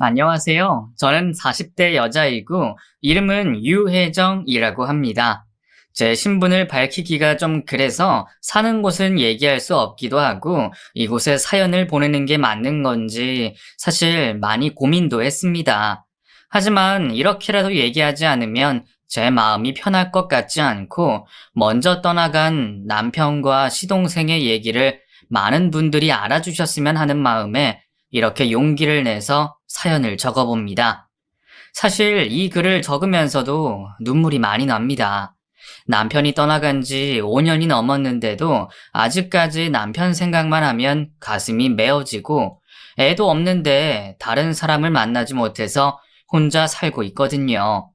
안녕하세요. 저는 40대 여자이고 이름은 유혜정이라고 합니다. 제 신분을 밝히기가 좀 그래서 사는 곳은 얘기할 수 없기도 하고 이곳에 사연을 보내는 게 맞는 건지 사실 많이 고민도 했습니다. 하지만 이렇게라도 얘기하지 않으면 제 마음이 편할 것 같지 않고 먼저 떠나간 남편과 시동생의 얘기를 많은 분들이 알아주셨으면 하는 마음에 이렇게 용기를 내서 사연을 적어봅니다. 사실 이 글을 적으면서도 눈물이 많이 납니다. 남편이 떠나간 지 5년이 넘었는데도 아직까지 남편 생각만 하면 가슴이 메어지고 애도 없는데 다른 사람을 만나지 못해서 혼자 살고 있거든요.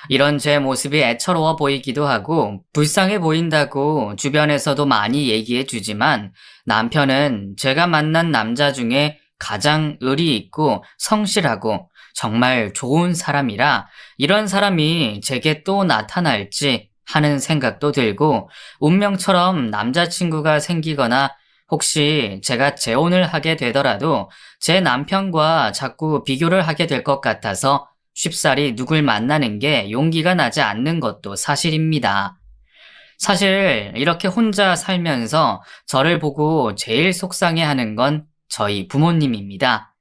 이런 제 모습이 애처로워 보이기도 하고 불쌍해 보인다고 주변에서도 많이 얘기해 주지만 남편은 제가 만난 남자 중에 가장 의리 있고 성실하고 정말 좋은 사람이라 이런 사람이 제게 또 나타날지 하는 생각도 들고 운명처럼 남자친구가 생기거나 혹시 제가 재혼을 하게 되더라도 제 남편과 자꾸 비교를 하게 될 것 같아서 쉽사리 누굴 만나는 게 용기가 나지 않는 것도 사실입니다. 사실 이렇게 혼자 살면서 저를 보고 제일 속상해하는 건 저희 부모님입니다.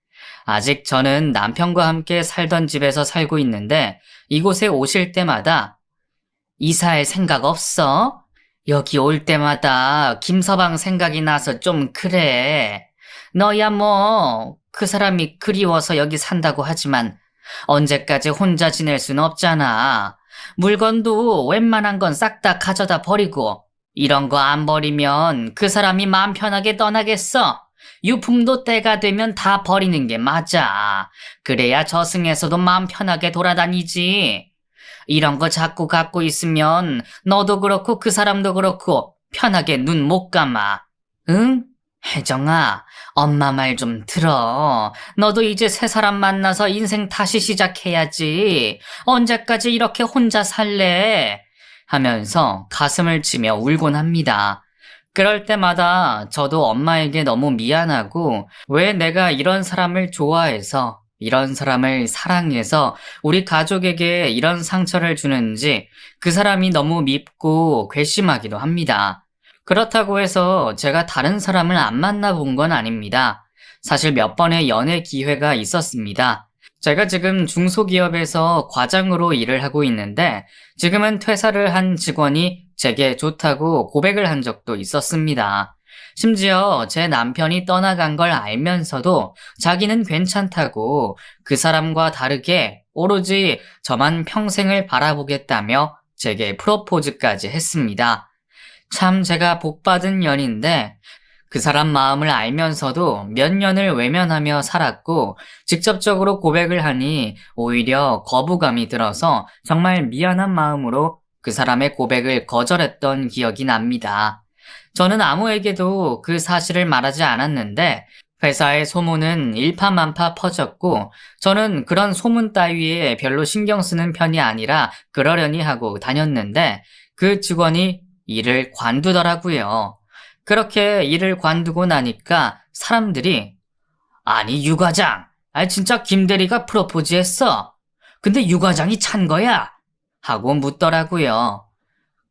아직 저는 남편과 함께 살던 집에서 살고 있는데 이곳에 오실 때마다 이사할 생각 없어? 여기 올 때마다 김서방 생각이 나서 좀 그래. 너야 뭐 그 사람이 그리워서 여기 산다고 하지만 언제까지 혼자 지낼 순 없잖아. 물건도 웬만한 건 싹 다 가져다 버리고 이런 거 안 버리면 그 사람이 마음 편하게 떠나겠어. 유품도 때가 되면 다 버리는 게 맞아. 그래야 저승에서도 마음 편하게 돌아다니지. 이런 거 자꾸 갖고 있으면 너도 그렇고 그 사람도 그렇고 편하게 눈 못 감아. 응? 혜정아, 엄마 말 좀 들어. 너도 이제 새 사람 만나서 인생 다시 시작해야지. 언제까지 이렇게 혼자 살래? 하면서 가슴을 치며 울곤 합니다. 그럴 때마다 저도 엄마에게 너무 미안하고 왜 내가 이런 사람을 좋아해서 이런 사람을 사랑해서 우리 가족에게 이런 상처를 주는지 그 사람이 너무 밉고 괘씸하기도 합니다. 그렇다고 해서 제가 다른 사람을 안 만나본 건 아닙니다. 사실 몇 번의 연애 기회가 있었습니다. 제가 지금 중소기업에서 과장으로 일을 하고 있는데 지금은 퇴사를 한 직원이 제게 좋다고 고백을 한 적도 있었습니다. 심지어 제 남편이 떠나간 걸 알면서도 자기는 괜찮다고 그 사람과 다르게 오로지 저만 평생을 바라보겠다며 제게 프로포즈까지 했습니다. 참 제가 복받은 년인데 그 사람 마음을 알면서도 몇 년을 외면하며 살았고 직접적으로 고백을 하니 오히려 거부감이 들어서 정말 미안한 마음으로 그 사람의 고백을 거절했던 기억이 납니다. 저는 아무에게도 그 사실을 말하지 않았는데 회사의 소문은 일파만파 퍼졌고 저는 그런 소문 따위에 별로 신경 쓰는 편이 아니라 그러려니 하고 다녔는데 그 직원이 일을 관두더라고요. 그렇게 일을 관두고 나니까 사람들이 아니 유 과장, 진짜 김 대리가 프로포즈 했어. 근데 유 과장이 찬 거야? 하고 묻더라고요.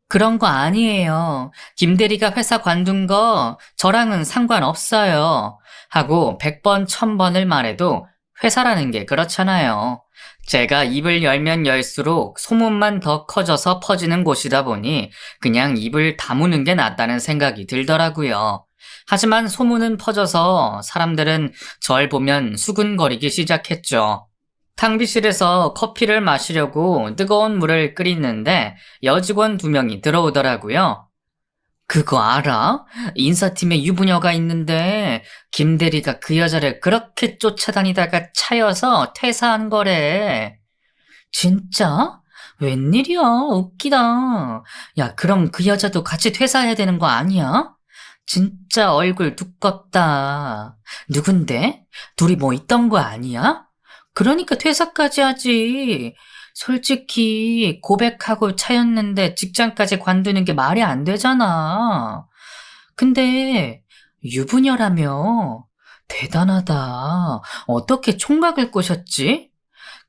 그런 거 아니에요. 김 대리가 회사 관둔 거 저랑은 상관없어요. 하고 100번, 1000번을 말해도 회사라는 게 그렇잖아요. 제가 입을 열면 열수록 소문만 더 커져서 퍼지는 곳이다 보니 그냥 입을 다무는 게 낫다는 생각이 들더라고요. 하지만 소문은 퍼져서 사람들은 절 보면 수근거리기 시작했죠. 탕비실에서 커피를 마시려고 뜨거운 물을 끓이는데 여직원 2명이 들어오더라고요. 그거 알아? 인사팀에 유부녀가 있는데 김 대리가 그 여자를 그렇게 쫓아다니다가 차여서 퇴사한 거래. 진짜? 웬일이야? 웃기다. 야, 그럼 그 여자도 같이 퇴사해야 되는 거 아니야? 진짜 얼굴 두껍다. 누군데? 둘이 뭐 있던 거 아니야? 그러니까 퇴사까지 하지. 솔직히 고백하고 차였는데 직장까지 관두는 게 말이 안 되잖아. 근데 유부녀라며 대단하다. 어떻게 총각을 꼬셨지?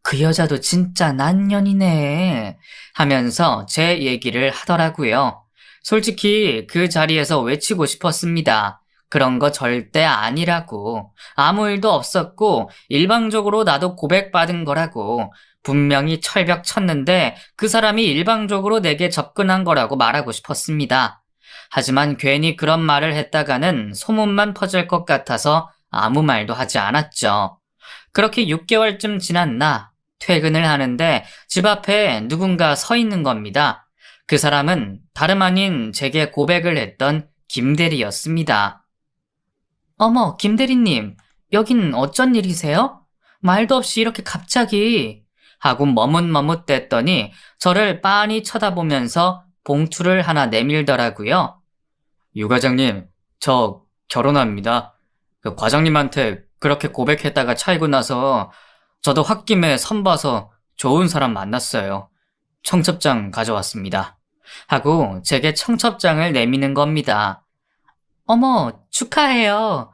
그 여자도 진짜 난년이네. 하면서 제 얘기를 하더라고요. 솔직히 그 자리에서 외치고 싶었습니다. 그런 거 절대 아니라고. 아무 일도 없었고, 일방적으로 나도 고백받은 거라고. 분명히 철벽 쳤는데 그 사람이 일방적으로 내게 접근한 거라고 말하고 싶었습니다. 하지만 괜히 그런 말을 했다가는 소문만 퍼질 것 같아서 아무 말도 하지 않았죠. 그렇게 6개월쯤 지난 나, 퇴근을 하는데 집 앞에 누군가 서 있는 겁니다. 그 사람은 다름 아닌 제게 고백을 했던 김대리였습니다. 어머, 김대리님, 여긴 어쩐 일이세요? 말도 없이 이렇게 갑자기 하고 머뭇머뭇댔더니 저를 빤히 쳐다보면서 봉투를 하나 내밀더라고요. 유 과장님, 저 결혼합니다. 그 과장님한테 그렇게 고백했다가 차이고 나서 저도 홧김에 선봐서 좋은 사람 만났어요. 청첩장 가져왔습니다. 하고 제게 청첩장을 내미는 겁니다. 어머, 축하해요.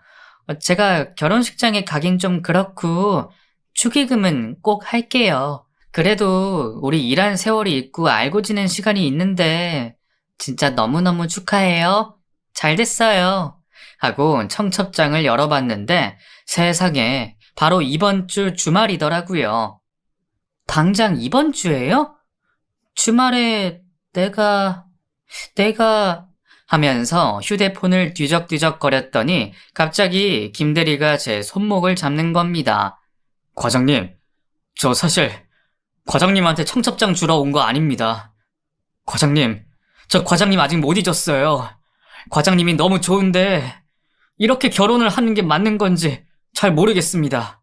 제가 결혼식장에 가긴 좀 그렇고 축의금은 꼭 할게요. 그래도 우리 일한 세월이 있고 알고 지낸 시간이 있는데 진짜 너무너무 축하해요. 잘 됐어요. 하고 청첩장을 열어봤는데 세상에 바로 이번 주 주말이더라고요. 당장 이번 주에요? 주말에 내가 하면서 휴대폰을 뒤적뒤적 거렸더니 갑자기 김대리가 제 손목을 잡는 겁니다. 과장님, 저 사실 과장님한테 청첩장 주러 온 거 아닙니다. 과장님, 저 과장님 아직 못 잊었어요. 과장님이 너무 좋은데 이렇게 결혼을 하는 게 맞는 건지 잘 모르겠습니다.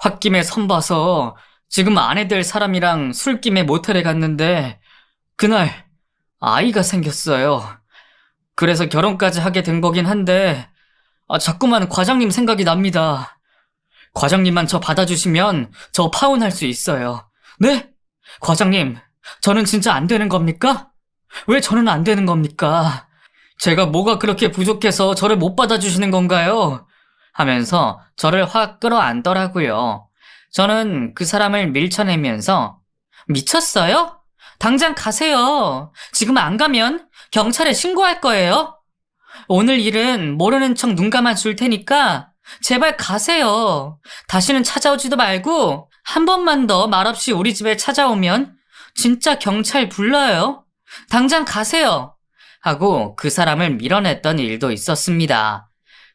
홧김에 선봐서 지금 아내 될 사람이랑 술김에 모텔에 갔는데 그날 아이가 생겼어요. 그래서 결혼까지 하게 된 거긴 한데 자꾸만 과장님 생각이 납니다. 과장님만 저 받아주시면 저 파혼할 수 있어요. 네? 과장님, 저는 진짜 안 되는 겁니까? 왜 저는 안 되는 겁니까? 제가 뭐가 그렇게 부족해서 저를 못 받아주시는 건가요? 하면서 저를 확 끌어안더라고요. 저는 그 사람을 밀쳐내면서 미쳤어요? 당장 가세요. 지금 안 가면 경찰에 신고할 거예요. 오늘 일은 모르는 척 눈 감아 줄 테니까 제발 가세요. 다시는 찾아오지도 말고 한 번만 더 말없이 우리 집에 찾아오면 진짜 경찰 불러요. 당장 가세요. 하고 그 사람을 밀어냈던 일도 있었습니다.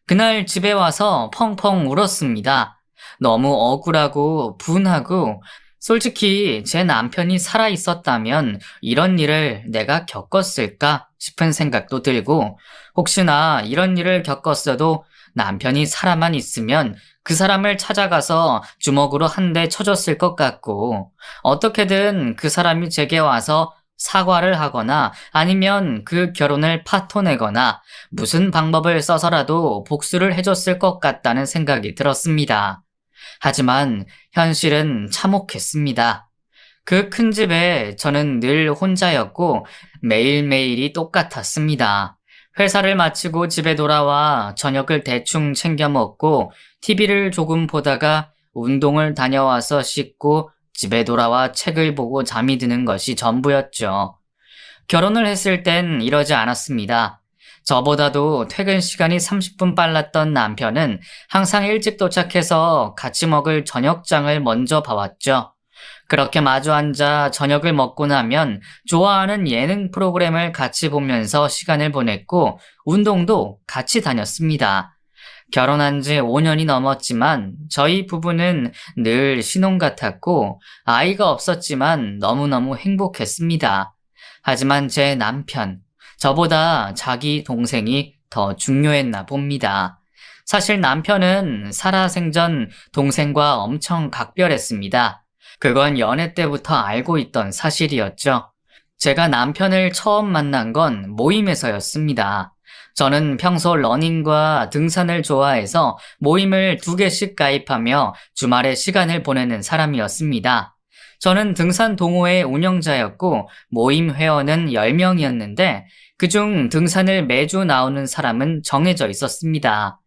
그날 집에 와서 펑펑 울었습니다. 너무 억울하고 분하고 솔직히 제 남편이 살아있었다면 이런 일을 내가 겪었을까 싶은 생각도 들고 혹시나 이런 일을 겪었어도 남편이 살아만 있으면 그 사람을 찾아가서 주먹으로 한 대 쳐줬을 것 같고 어떻게든 그 사람이 제게 와서 사과를 하거나 아니면 그 결혼을 파토내거나 무슨 방법을 써서라도 복수를 해줬을 것 같다는 생각이 들었습니다. 하지만 현실은 참혹했습니다. 그 큰 집에 저는 늘 혼자였고 매일매일이 똑같았습니다. 회사를 마치고 집에 돌아와 저녁을 대충 챙겨 먹고 TV를 조금 보다가 운동을 다녀와서 씻고 집에 돌아와 책을 보고 잠이 드는 것이 전부였죠. 결혼을 했을 땐 이러지 않았습니다. 저보다도 퇴근 시간이 30분 빨랐던 남편은 항상 일찍 도착해서 같이 먹을 저녁장을 먼저 봐왔죠. 그렇게 마주 앉아 저녁을 먹고 나면 좋아하는 예능 프로그램을 같이 보면서 시간을 보냈고 운동도 같이 다녔습니다. 결혼한 지 5년이 넘었지만 저희 부부는 늘 신혼 같았고 아이가 없었지만 너무너무 행복했습니다. 하지만 제 남편, 저보다 자기 동생이 더 중요했나 봅니다. 사실 남편은 살아생전 동생과 엄청 각별했습니다. 그건 연애 때부터 알고 있던 사실이었죠. 제가 남편을 처음 만난 건 모임에서였습니다. 저는 평소 러닝과 등산을 좋아해서 모임을 2개씩 가입하며 주말에 시간을 보내는 사람이었습니다. 저는 등산 동호회 운영자였고 모임 회원은 10명이었는데 그중 등산을 매주 나오는 사람은 정해져 있었습니다.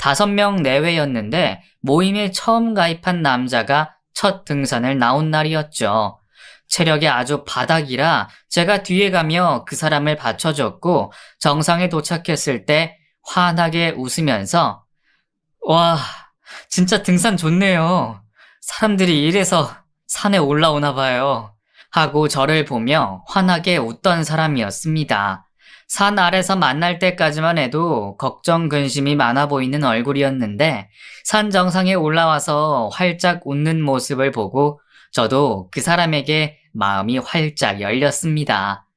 5명 내외였는데 모임에 처음 가입한 남자가 첫 등산을 나온 날이었죠. 체력이 아주 바닥이라 제가 뒤에 가며 그 사람을 받쳐줬고 정상에 도착했을 때 환하게 웃으면서 와, 진짜 등산 좋네요. 사람들이 이래서 산에 올라오나 봐요. 하고 저를 보며 환하게 웃던 사람이었습니다. 산 아래서 만날 때까지만 해도 걱정 근심이 많아 보이는 얼굴이었는데 산 정상에 올라와서 활짝 웃는 모습을 보고 저도 그 사람에게 마음이 활짝 열렸습니다.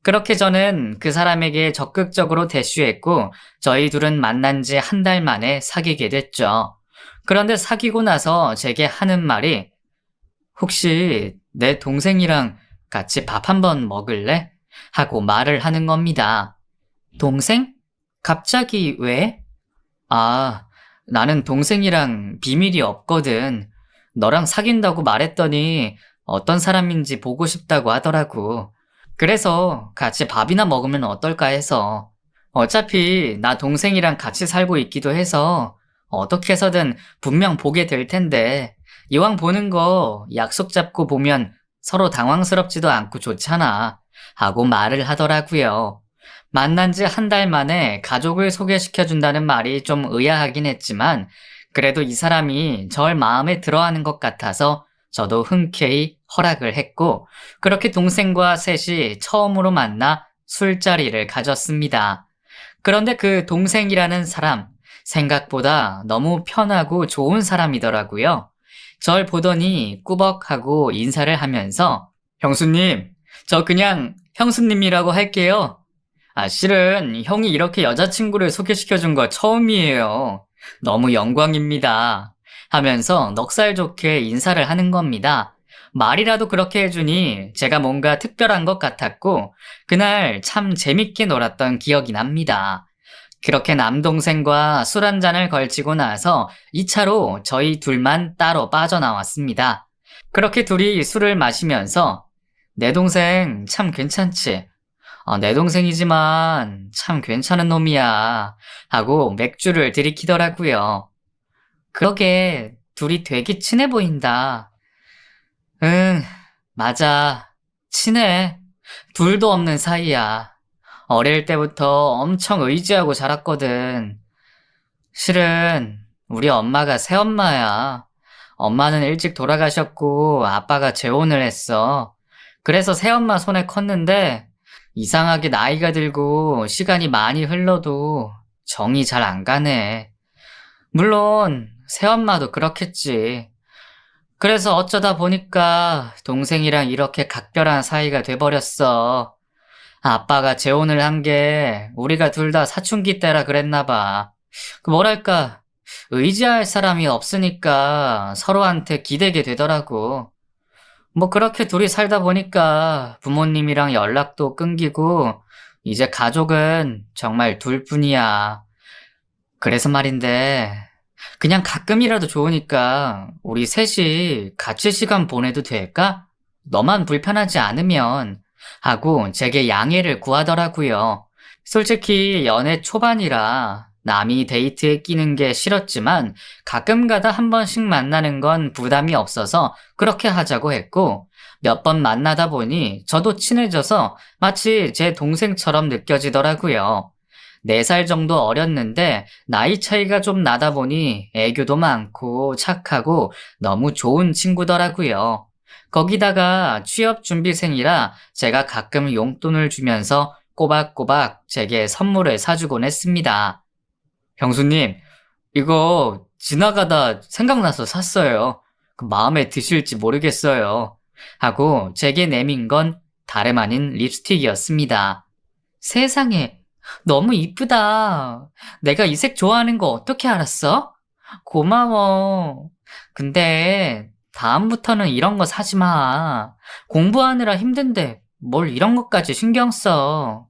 그렇게 저는 그 사람에게 적극적으로 대쉬했고 저희 둘은 만난 지 한 달 만에 사귀게 됐죠. 그런데 사귀고 나서 제게 하는 말이 혹시 내 동생이랑 같이 밥 한번 먹을래? 하고 말을 하는 겁니다. 동생? 갑자기 왜? 아, 나는 동생이랑 비밀이 없거든. 너랑 사귄다고 말했더니 어떤 사람인지 보고 싶다고 하더라고. 그래서 같이 밥이나 먹으면 어떨까 해서. 어차피 나 동생이랑 같이 살고 있기도 해서 어떻게 해서든 분명 보게 될 텐데 이왕 보는 거 약속 잡고 보면 서로 당황스럽지도 않고 좋잖아. 하고 말을 하더라고요. 만난 지 한 달 만에 가족을 소개시켜준다는 말이 좀 의아하긴 했지만 그래도 이 사람이 절 마음에 들어하는 것 같아서 저도 흔쾌히 허락을 했고 그렇게 동생과 셋이 처음으로 만나 술자리를 가졌습니다. 그런데 그 동생이라는 사람 생각보다 너무 편하고 좋은 사람이더라고요. 절 보더니 꾸벅하고 인사를 하면서 형수님, 저 그냥 형수님이라고 할게요. 실은 형이 이렇게 여자친구를 소개시켜준 거 처음이에요. 너무 영광입니다. 하면서 넉살 좋게 인사를 하는 겁니다. 말이라도 그렇게 해주니 제가 뭔가 특별한 것 같았고 그날 참 재밌게 놀았던 기억이 납니다. 그렇게 남동생과 술 한 잔을 걸치고 나서 2차로 저희 둘만 따로 빠져나왔습니다. 그렇게 둘이 술을 마시면서 내 동생 참 괜찮지? 내 동생이지만 참 괜찮은 놈이야. 하고 맥주를 들이키더라고요. 그러게 둘이 되게 친해 보인다. 응, 맞아. 친해. 둘도 없는 사이야. 어릴 때부터 엄청 의지하고 자랐거든. 실은 우리 엄마가 새엄마야. 엄마는 일찍 돌아가셨고 아빠가 재혼을 했어. 그래서 새엄마 손에 컸는데 이상하게 나이가 들고 시간이 많이 흘러도 정이 잘 안 가네. 물론 새엄마도 그렇겠지. 그래서 어쩌다 보니까 동생이랑 이렇게 각별한 사이가 돼버렸어. 아빠가 재혼을 한 게 우리가 둘 다 사춘기 때라 그랬나 봐. 뭐랄까, 의지할 사람이 없으니까 서로한테 기대게 되더라고. 그렇게 둘이 살다 보니까 부모님이랑 연락도 끊기고 이제 가족은 정말 둘뿐이야. 그래서 말인데 그냥 가끔이라도 좋으니까 우리 셋이 같이 시간 보내도 될까? 너만 불편하지 않으면 하고 제게 양해를 구하더라고요. 솔직히 연애 초반이라 남이 데이트에 끼는 게 싫었지만 가끔가다 한 번씩 만나는 건 부담이 없어서 그렇게 하자고 했고 몇 번 만나다 보니 저도 친해져서 마치 제 동생처럼 느껴지더라고요. 4살 정도 어렸는데 나이 차이가 좀 나다 보니 애교도 많고 착하고 너무 좋은 친구더라고요. 거기다가 취업 준비생이라 제가 가끔 용돈을 주면서 꼬박꼬박 제게 선물을 사주곤 했습니다. 형수님, 이거 지나가다 생각나서 샀어요. 마음에 드실지 모르겠어요. 하고 제게 내민 건 다름 아닌 립스틱이었습니다. 세상에, 너무 이쁘다. 내가 이 색 좋아하는 거 어떻게 알았어? 고마워. 근데 다음부터는 이런 거 사지 마. 공부하느라 힘든데 뭘 이런 것까지 신경 써.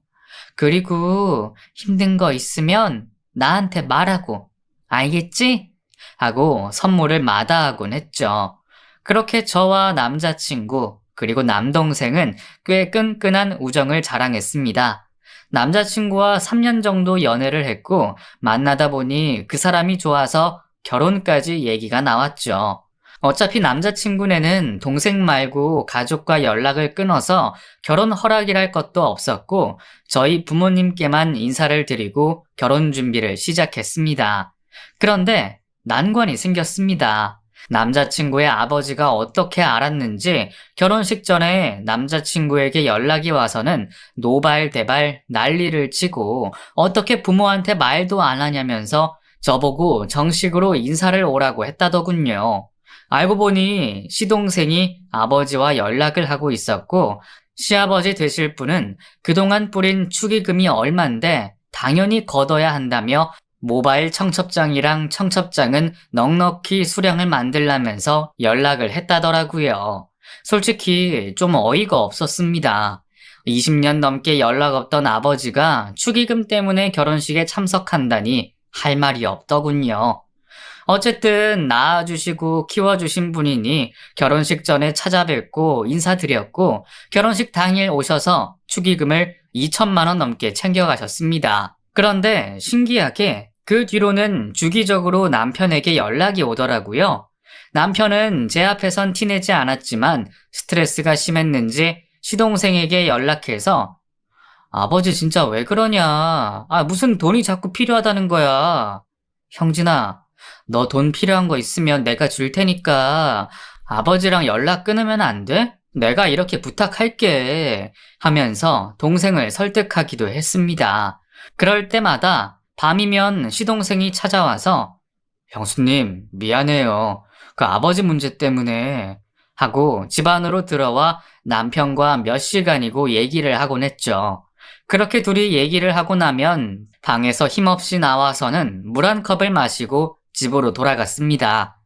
그리고 힘든 거 있으면 나한테 말하고. 알겠지? 하고 선물을 마다하곤 했죠. 그렇게 저와 남자친구 그리고 남동생은 꽤 끈끈한 우정을 자랑했습니다. 남자친구와 3년 정도 연애를 했고 만나다 보니 그 사람이 좋아서 결혼까지 얘기가 나왔죠. 어차피 남자친구네는 동생 말고 가족과 연락을 끊어서 결혼 허락이랄 것도 없었고 저희 부모님께만 인사를 드리고 결혼 준비를 시작했습니다. 그런데 난관이 생겼습니다. 남자친구의 아버지가 어떻게 알았는지 결혼식 전에 남자친구에게 연락이 와서는 노발대발 난리를 치고 어떻게 부모한테 말도 안 하냐면서 저보고 정식으로 인사를 오라고 했다더군요. 알고 보니 시동생이 아버지와 연락을 하고 있었고 시아버지 되실 분은 그동안 뿌린 축의금이 얼만데 당연히 걷어야 한다며 모바일 청첩장이랑 청첩장은 넉넉히 수량을 만들라면서 연락을 했다더라고요. 솔직히 좀 어이가 없었습니다. 20년 넘게 연락 없던 아버지가 축의금 때문에 결혼식에 참석한다니 할 말이 없더군요. 어쨌든 낳아주시고 키워주신 분이니 결혼식 전에 찾아뵙고 인사드렸고 결혼식 당일 오셔서 축의금을 2천만 원 넘게 챙겨가셨습니다. 그런데 신기하게 그 뒤로는 주기적으로 남편에게 연락이 오더라고요. 남편은 제 앞에선 티내지 않았지만 스트레스가 심했는지 시동생에게 연락해서 아버지 진짜 왜 그러냐? 무슨 돈이 자꾸 필요하다는 거야. 형진아, 너 돈 필요한 거 있으면 내가 줄 테니까 아버지랑 연락 끊으면 안 돼? 내가 이렇게 부탁할게 하면서 동생을 설득하기도 했습니다. 그럴 때마다 밤이면 시동생이 찾아와서 형수님 미안해요. 그 아버지 문제 때문에 하고 집 안으로 들어와 남편과 몇 시간이고 얘기를 하곤 했죠. 그렇게 둘이 얘기를 하고 나면 방에서 힘없이 나와서는 물 한 컵을 마시고 집으로 돌아갔습니다.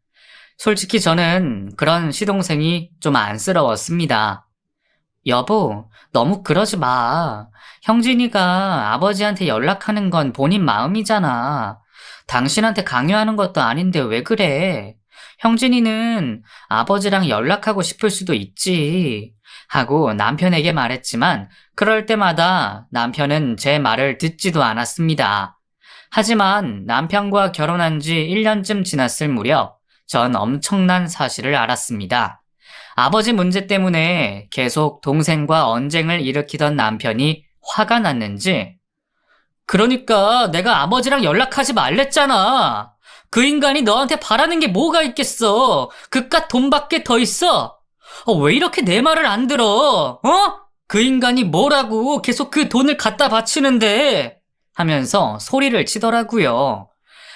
솔직히 저는 그런 시동생이 좀 안쓰러웠습니다. 여보, 너무 그러지 마. 형진이가 아버지한테 연락하는 건 본인 마음이잖아. 당신한테 강요하는 것도 아닌데 왜 그래? 형진이는 아버지랑 연락하고 싶을 수도 있지. 하고 남편에게 말했지만 그럴 때마다 남편은 제 말을 듣지도 않았습니다. 하지만 남편과 결혼한 지 1년쯤 지났을 무렵 전 엄청난 사실을 알았습니다. 아버지 문제 때문에 계속 동생과 언쟁을 일으키던 남편이 화가 났는지 그러니까 내가 아버지랑 연락하지 말랬잖아. 그 인간이 너한테 바라는 게 뭐가 있겠어. 그깟 돈밖에 더 있어. 왜 이렇게 내 말을 안 들어? 그 인간이 뭐라고 계속 그 돈을 갖다 바치는데 하면서 소리를 치더라고요.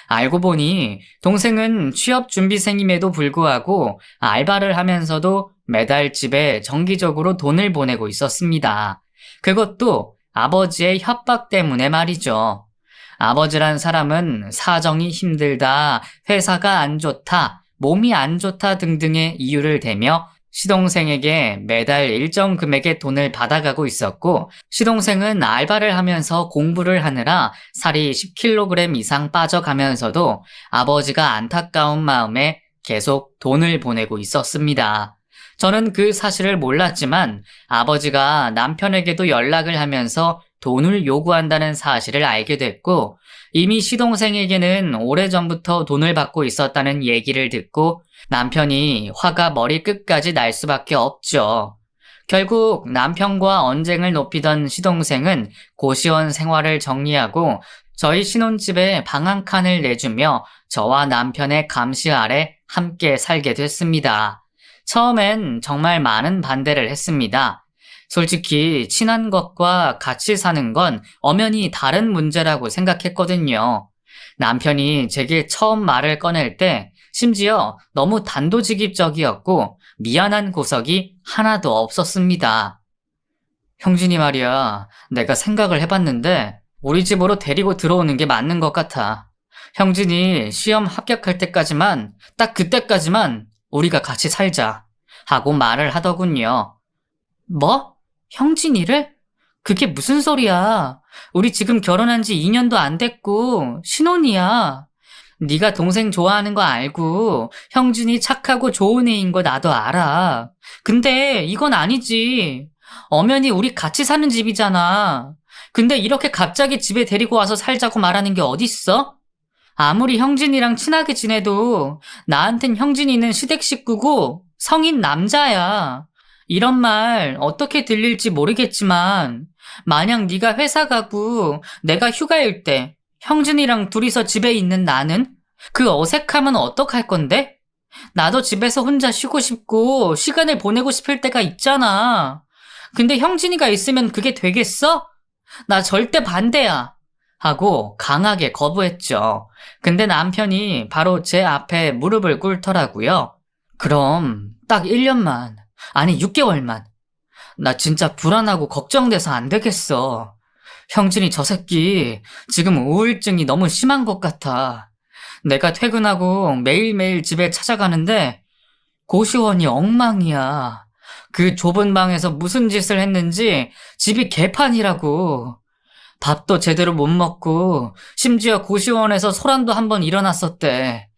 알고 보니 동생은 취업준비생임에도 불구하고 알바를 하면서도 매달 집에 정기적으로 돈을 보내고 있었습니다. 그것도 아버지의 협박 때문에 말이죠. 아버지란 사람은 사정이 힘들다, 회사가 안 좋다, 몸이 안 좋다 등등의 이유를 대며 시동생에게 매달 일정 금액의 돈을 받아가고 있었고 시동생은 알바를 하면서 공부를 하느라 살이 10kg 이상 빠져가면서도 아버지가 안타까운 마음에 계속 돈을 보내고 있었습니다. 저는 그 사실을 몰랐지만 아버지가 남편에게도 연락을 하면서 돈을 요구한다는 사실을 알게 됐고 이미 시동생에게는 오래전부터 돈을 받고 있었다는 얘기를 듣고 남편이 화가 머리끝까지 날 수밖에 없죠. 결국 남편과 언쟁을 높이던 시동생은 고시원 생활을 정리하고 저희 신혼집에 방 한 칸을 내주며 저와 남편의 감시 아래 함께 살게 됐습니다. 처음엔 정말 많은 반대를 했습니다. 솔직히 친한 것과 같이 사는 건 엄연히 다른 문제라고 생각했거든요. 남편이 제게 처음 말을 꺼낼 때 심지어 너무 단도직입적이었고 미안한 구석이 하나도 없었습니다. 형진이 말이야, 내가 생각을 해봤는데 우리 집으로 데리고 들어오는 게 맞는 것 같아. 형진이 시험 합격할 때까지만, 딱 그때까지만 우리가 같이 살자 하고 말을 하더군요. 뭐? 형진이를? 그게 무슨 소리야. 우리 지금 결혼한 지 2년도 안 됐고 신혼이야. 네가 동생 좋아하는 거 알고 형진이 착하고 좋은 애인 거 나도 알아. 근데 이건 아니지. 엄연히 우리 같이 사는 집이잖아. 근데 이렇게 갑자기 집에 데리고 와서 살자고 말하는 게 어딨어? 아무리 형진이랑 친하게 지내도 나한텐 형진이는 시댁 식구고 성인 남자야. 이런 말 어떻게 들릴지 모르겠지만 만약 네가 회사 가고 내가 휴가일 때 형진이랑 둘이서 집에 있는 나는 그 어색함은 어떡할 건데? 나도 집에서 혼자 쉬고 싶고 시간을 보내고 싶을 때가 있잖아. 근데 형진이가 있으면 그게 되겠어? 나 절대 반대야. 하고 강하게 거부했죠. 근데 남편이 바로 제 앞에 무릎을 꿇더라고요. 그럼 딱 1년만, 아니 6개월만. 나 진짜 불안하고 걱정돼서 안 되겠어. 형진이 저 새끼 지금 우울증이 너무 심한 것 같아. 내가 퇴근하고 매일매일 집에 찾아가는데 고시원이 엉망이야. 그 좁은 방에서 무슨 짓을 했는지 집이 개판이라고. 밥도 제대로 못 먹고 심지어 고시원에서 소란도 한번 일어났었대.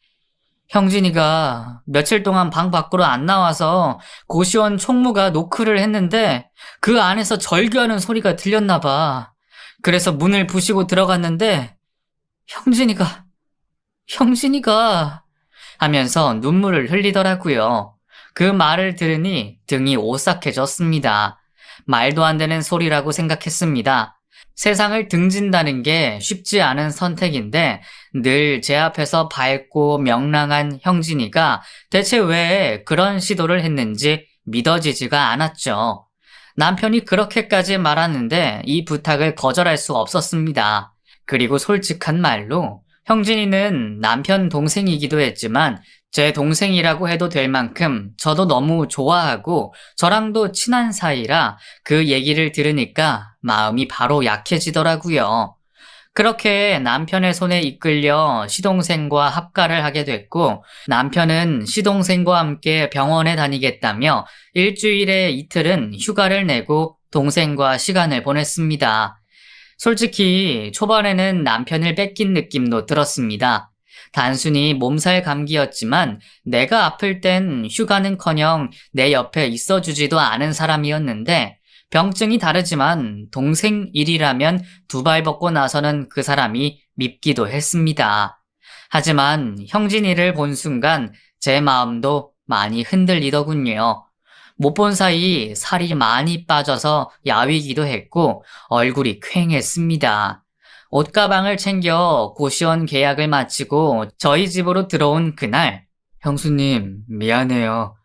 형진이가 며칠 동안 방 밖으로 안 나와서 고시원 총무가 노크를 했는데 그 안에서 절규하는 소리가 들렸나 봐. 그래서 문을 부시고 들어갔는데 형진이가 하면서 눈물을 흘리더라고요. 그 말을 들으니 등이 오싹해졌습니다. 말도 안 되는 소리라고 생각했습니다. 세상을 등진다는 게 쉽지 않은 선택인데 늘 제 앞에서 밝고 명랑한 형진이가 대체 왜 그런 시도를 했는지 믿어지지가 않았죠. 남편이 그렇게까지 말하는데 이 부탁을 거절할 수 없었습니다. 그리고 솔직한 말로 형진이는 남편 동생이기도 했지만 제 동생이라고 해도 될 만큼 저도 너무 좋아하고 저랑도 친한 사이라 그 얘기를 들으니까 마음이 바로 약해지더라고요. 그렇게 남편의 손에 이끌려 시동생과 합가를 하게 됐고 남편은 시동생과 함께 병원에 다니겠다며 일주일에 이틀은 휴가를 내고 동생과 시간을 보냈습니다. 솔직히 초반에는 남편을 뺏긴 느낌도 들었습니다. 단순히 몸살 감기였지만 내가 아플 땐 휴가는커녕 내 옆에 있어주지도 않은 사람이었는데 병증이 다르지만 동생 일이라면 두 발 벗고 나서는 그 사람이 밉기도 했습니다. 하지만 형진이를 본 순간 제 마음도 많이 흔들리더군요. 못 본 사이 살이 많이 빠져서 야위기도 했고 얼굴이 퀭했습니다. 옷가방을 챙겨 고시원 계약을 마치고 저희 집으로 들어온 그날 형수님 미안해요.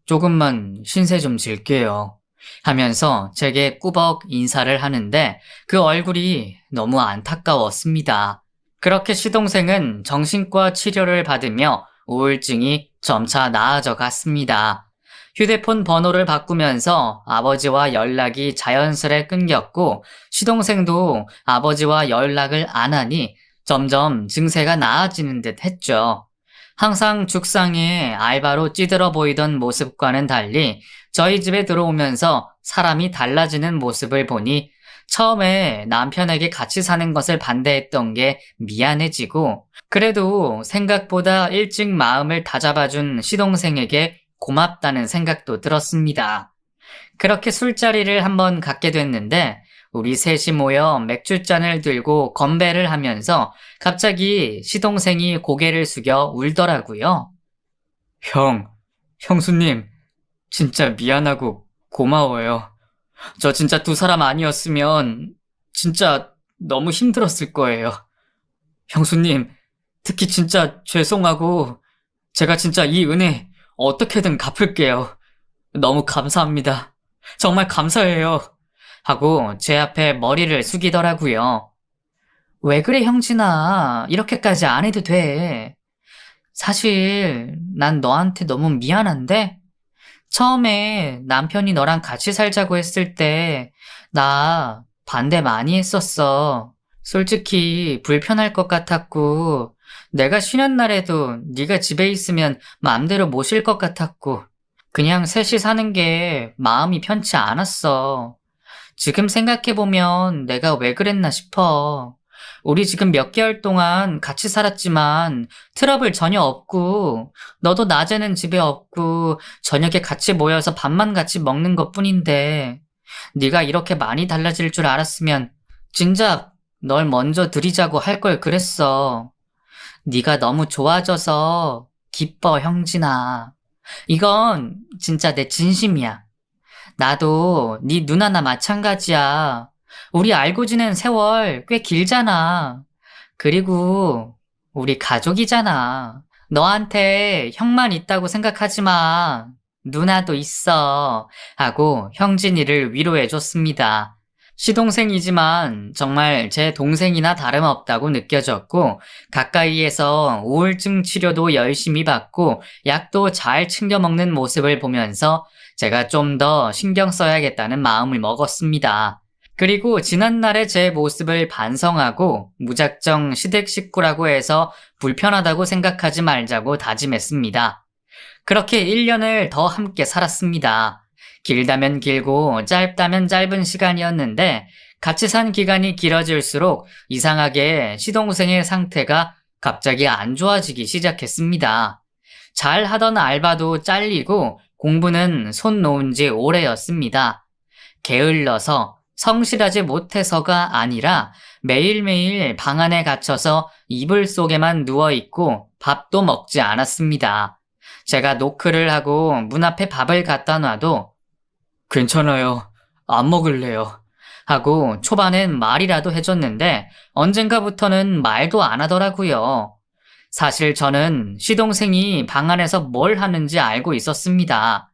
조금만 신세 좀 질게요. 하면서 제게 꾸벅 인사를 하는데 그 얼굴이 너무 안타까웠습니다. 그렇게 시동생은 정신과 치료를 받으며 우울증이 점차 나아져 갔습니다. 휴대폰 번호를 바꾸면서 아버지와 연락이 자연스레 끊겼고 시동생도 아버지와 연락을 안 하니 점점 증세가 나아지는 듯 했죠. 항상 죽상에 알바로 찌들어 보이던 모습과는 달리 저희 집에 들어오면서 사람이 달라지는 모습을 보니 처음에 남편에게 같이 사는 것을 반대했던 게 미안해지고 그래도 생각보다 일찍 마음을 다잡아준 시동생에게 고맙다는 생각도 들었습니다. 그렇게 술자리를 한번 갖게 됐는데 우리 셋이 모여 맥주잔을 들고 건배를 하면서 갑자기 시동생이 고개를 숙여 울더라고요. 형수님, 진짜 미안하고 고마워요. 저 진짜 두 사람 아니었으면 진짜 너무 힘들었을 거예요. 형수님, 특히 진짜 죄송하고 제가 진짜 이 은혜 어떻게든 갚을게요. 너무 감사합니다. 정말 감사해요. 하고 제 앞에 머리를 숙이더라고요. 왜 그래 형진아. 이렇게까지 안 해도 돼. 사실 난 너한테 너무 미안한데 처음에 남편이 너랑 같이 살자고 했을 때 나 반대 많이 했었어. 솔직히 불편할 것 같았고 내가 쉬는 날에도 네가 집에 있으면 마음대로 못 쉴 것 같았고 그냥 셋이 사는 게 마음이 편치 않았어. 지금 생각해보면 내가 왜 그랬나 싶어. 우리 지금 몇 개월 동안 같이 살았지만 트러블 전혀 없고 너도 낮에는 집에 없고 저녁에 같이 모여서 밥만 같이 먹는 것뿐인데 네가 이렇게 많이 달라질 줄 알았으면 진작 널 먼저 들이자고 할 걸 그랬어. 네가 너무 좋아져서 기뻐, 형진아. 이건 진짜 내 진심이야. 나도 네 누나나 마찬가지야. 우리 알고 지낸 세월 꽤 길잖아. 그리고 우리 가족이잖아. 너한테 형만 있다고 생각하지 마. 누나도 있어. 하고 형진이를 위로해줬습니다. 시동생이지만 정말 제 동생이나 다름없다고 느껴졌고, 가까이에서 우울증 치료도 열심히 받고 약도 잘 챙겨 먹는 모습을 보면서 제가 좀 더 신경 써야겠다는 마음을 먹었습니다. 그리고 지난날의 제 모습을 반성하고 무작정 시댁 식구라고 해서 불편하다고 생각하지 말자고 다짐했습니다. 그렇게 1년을 더 함께 살았습니다. 길다면 길고 짧다면 짧은 시간이었는데 같이 산 기간이 길어질수록 이상하게 시동생의 상태가 갑자기 안 좋아지기 시작했습니다. 잘 하던 알바도 잘리고 공부는 손 놓은 지 오래였습니다. 게을러서 성실하지 못해서가 아니라 매일매일 방 안에 갇혀서 이불 속에만 누워있고 밥도 먹지 않았습니다. 제가 노크를 하고 문 앞에 밥을 갖다 놔도 괜찮아요. 안 먹을래요. 하고 초반엔 말이라도 해줬는데 언젠가부터는 말도 안 하더라고요. 사실 저는 시동생이 방 안에서 뭘 하는지 알고 있었습니다.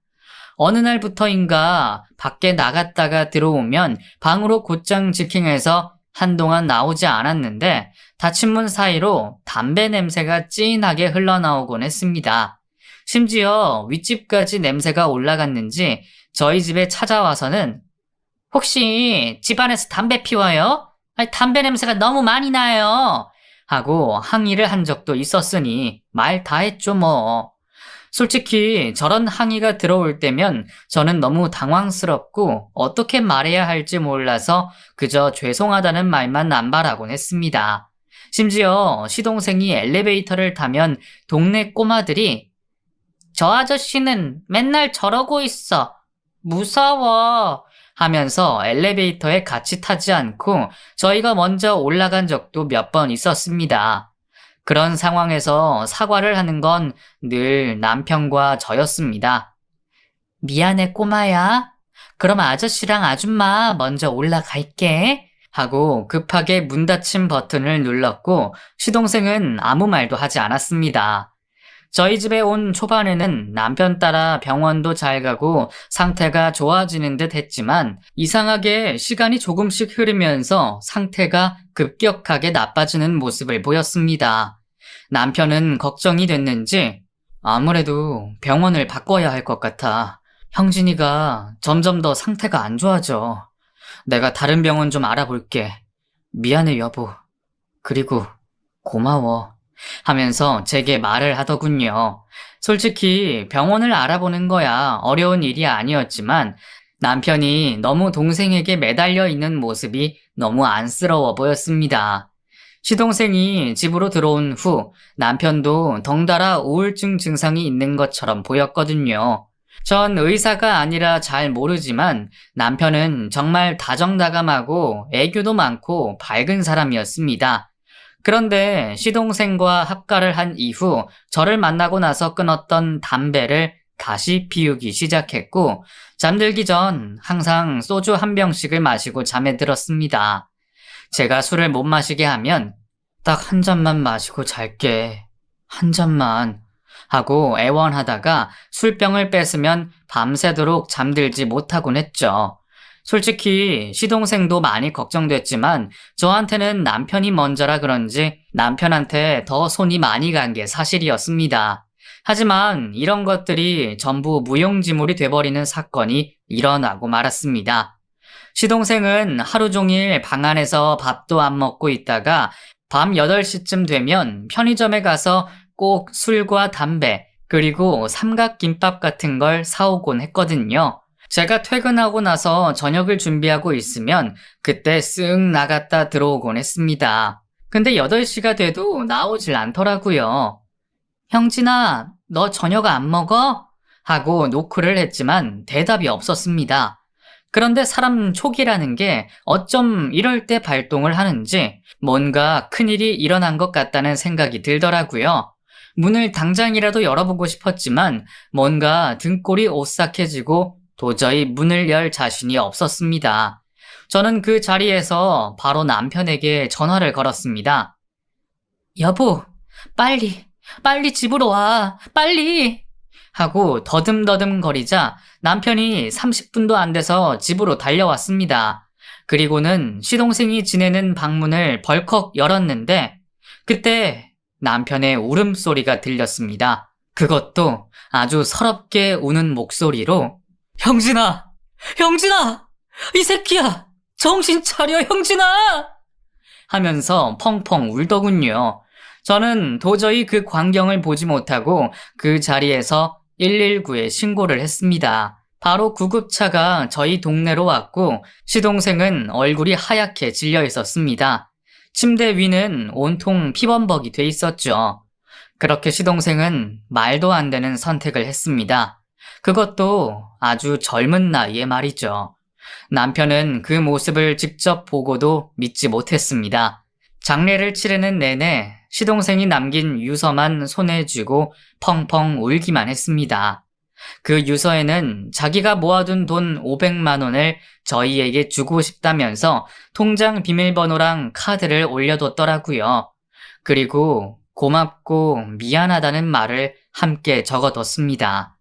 어느 날부터인가 밖에 나갔다가 들어오면 방으로 곧장 직행해서 한동안 나오지 않았는데 닫힌 문 사이로 담배 냄새가 진하게 흘러나오곤 했습니다. 심지어 윗집까지 냄새가 올라갔는지 저희 집에 찾아와서는 혹시 집안에서 담배 피워요? 아니, 담배 냄새가 너무 많이 나요. 하고 항의를 한 적도 있었으니 말 다 했죠 뭐. 솔직히 저런 항의가 들어올 때면 저는 너무 당황스럽고 어떻게 말해야 할지 몰라서 그저 죄송하다는 말만 남발하곤 했습니다. 심지어 시동생이 엘리베이터를 타면 동네 꼬마들이 저 아저씨는 맨날 저러고 있어. 무서워. 하면서 엘리베이터에 같이 타지 않고 저희가 먼저 올라간 적도 몇 번 있었습니다. 그런 상황에서 사과를 하는 건 늘 남편과 저였습니다. 미안해 꼬마야. 그럼 아저씨랑 아줌마 먼저 올라갈게. 하고 급하게 문 닫힌 버튼을 눌렀고 시동생은 아무 말도 하지 않았습니다. 저희 집에 온 초반에는 남편 따라 병원도 잘 가고 상태가 좋아지는 듯 했지만 이상하게 시간이 조금씩 흐르면서 상태가 급격하게 나빠지는 모습을 보였습니다. 남편은 걱정이 됐는지 아무래도 병원을 바꿔야 할 것 같아. 형진이가 점점 더 상태가 안 좋아져. 내가 다른 병원 좀 알아볼게. 미안해 여보. 그리고 고마워. 하면서 제게 말을 하더군요. 솔직히 병원을 알아보는 거야 어려운 일이 아니었지만 남편이 너무 동생에게 매달려 있는 모습이 너무 안쓰러워 보였습니다. 시동생이 집으로 들어온 후 남편도 덩달아 우울증 증상이 있는 것처럼 보였거든요. 전 의사가 아니라 잘 모르지만 남편은 정말 다정다감하고 애교도 많고 밝은 사람이었습니다. 그런데 시동생과 합가를 한 이후 저를 만나고 나서 끊었던 담배를 다시 피우기 시작했고 잠들기 전 항상 소주 한 병씩을 마시고 잠에 들었습니다. 제가 술을 못 마시게 하면 딱 한 잔만 마시고 잘게. 한 잔만. 하고 애원하다가 술병을 뺏으면 밤새도록 잠들지 못하곤 했죠. 솔직히 시동생도 많이 걱정됐지만 저한테는 남편이 먼저라 그런지 남편한테 더 손이 많이 간 게 사실이었습니다. 하지만 이런 것들이 전부 무용지물이 돼버리는 사건이 일어나고 말았습니다. 시동생은 하루 종일 방 안에서 밥도 안 먹고 있다가 밤 8시쯤 되면 편의점에 가서 꼭 술과 담배 그리고 삼각김밥 같은 걸 사오곤 했거든요. 제가 퇴근하고 나서 저녁을 준비하고 있으면 그때 쓱 나갔다 들어오곤 했습니다. 근데 8시가 돼도 나오질 않더라고요. 형진아, 너 저녁 안 먹어? 하고 노크를 했지만 대답이 없었습니다. 그런데 사람 촉이라는 게 어쩜 이럴 때 발동을 하는지 뭔가 큰일이 일어난 것 같다는 생각이 들더라고요. 문을 당장이라도 열어보고 싶었지만 뭔가 등골이 오싹해지고 도저히 문을 열 자신이 없었습니다. 저는 그 자리에서 바로 남편에게 전화를 걸었습니다. 여보, 빨리 집으로 와, 빨리! 하고 더듬더듬 거리자 남편이 30분도 안 돼서 집으로 달려왔습니다. 그리고는 시동생이 지내는 방문을 벌컥 열었는데 그때 남편의 울음소리가 들렸습니다. 그것도 아주 서럽게 우는 목소리로 형진아! 형진아! 이 새끼야! 정신 차려 형진아! 하면서 펑펑 울더군요. 저는 도저히 그 광경을 보지 못하고 그 자리에서 119에 신고를 했습니다. 바로 구급차가 저희 동네로 왔고 시동생은 얼굴이 하얗게 질려 있었습니다. 침대 위는 온통 피범벅이 돼 있었죠. 그렇게 시동생은 말도 안 되는 선택을 했습니다. 그것도 아주 젊은 나이에 말이죠. 남편은 그 모습을 직접 보고도 믿지 못했습니다. 장례를 치르는 내내 시동생이 남긴 유서만 손에 쥐고 펑펑 울기만 했습니다. 그 유서에는 자기가 모아둔 돈 500만 원을 저희에게 주고 싶다면서 통장 비밀번호랑 카드를 올려뒀더라고요. 그리고 고맙고 미안하다는 말을 함께 적어뒀습니다.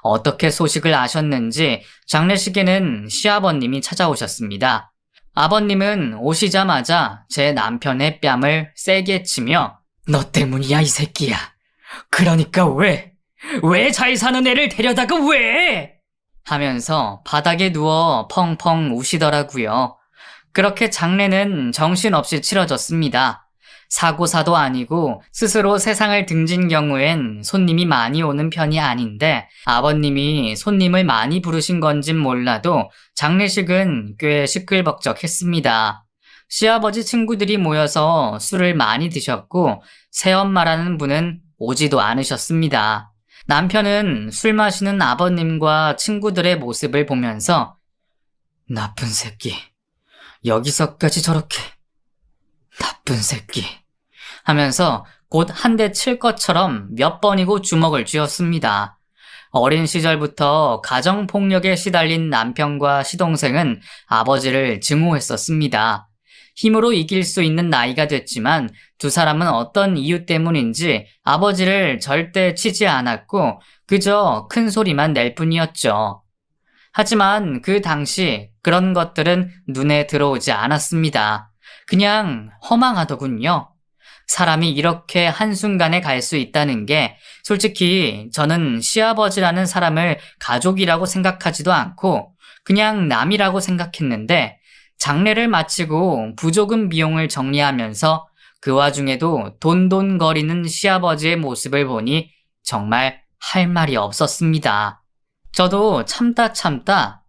어떻게 소식을 아셨는지 장례식에는 시아버님이 찾아오셨습니다. 아버님은 오시자마자 제 남편의 뺨을 세게 치며 너 때문이야 이 새끼야. 그러니까 왜 잘 사는 애를 데려다가 왜? 하면서 바닥에 누워 펑펑 우시더라고요. 그렇게 장례는 정신없이 치러졌습니다. 사고사도 아니고 스스로 세상을 등진 경우엔 손님이 많이 오는 편이 아닌데 아버님이 손님을 많이 부르신 건진 몰라도 장례식은 꽤 시끌벅적했습니다. 시아버지 친구들이 모여서 술을 많이 드셨고 새엄마라는 분은 오지도 않으셨습니다. 남편은 술 마시는 아버님과 친구들의 모습을 보면서 나쁜 새끼, 여기서까지 저렇게 나쁜 새끼 하면서 곧 한 대 칠 것처럼 몇 번이고 주먹을 쥐었습니다. 어린 시절부터 가정폭력에 시달린 남편과 시동생은 아버지를 증오했었습니다. 힘으로 이길 수 있는 나이가 됐지만 두 사람은 어떤 이유 때문인지 아버지를 절대 치지 않았고 그저 큰 소리만 낼 뿐이었죠. 하지만 그 당시 그런 것들은 눈에 들어오지 않았습니다. 그냥 허망하더군요. 사람이 이렇게 한순간에 갈 수 있다는 게 솔직히 저는 시아버지라는 사람을 가족이라고 생각하지도 않고 그냥 남이라고 생각했는데 장례를 마치고 부조금 비용을 정리하면서 그 와중에도 돈돈거리는 시아버지의 모습을 보니 정말 할 말이 없었습니다. 저도 참다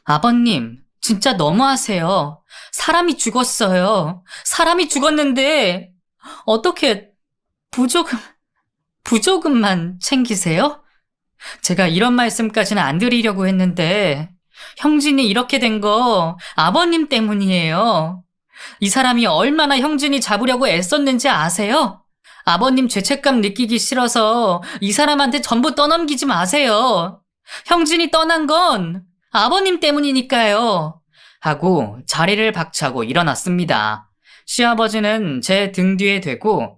아버님 진짜 너무하세요. 사람이 죽었어요. 사람이 죽었는데 어떻게 부조금만 챙기세요? 제가 이런 말씀까지는 안 드리려고 했는데 형진이 이렇게 된 거 아버님 때문이에요. 이 사람이 얼마나 형진이 잡으려고 애썼는지 아세요? 아버님 죄책감 느끼기 싫어서 이 사람한테 전부 떠넘기지 마세요. 형진이 떠난 건 아버님 때문이니까요. 하고 자리를 박차고 일어났습니다. 시아버지는 제 등 뒤에 대고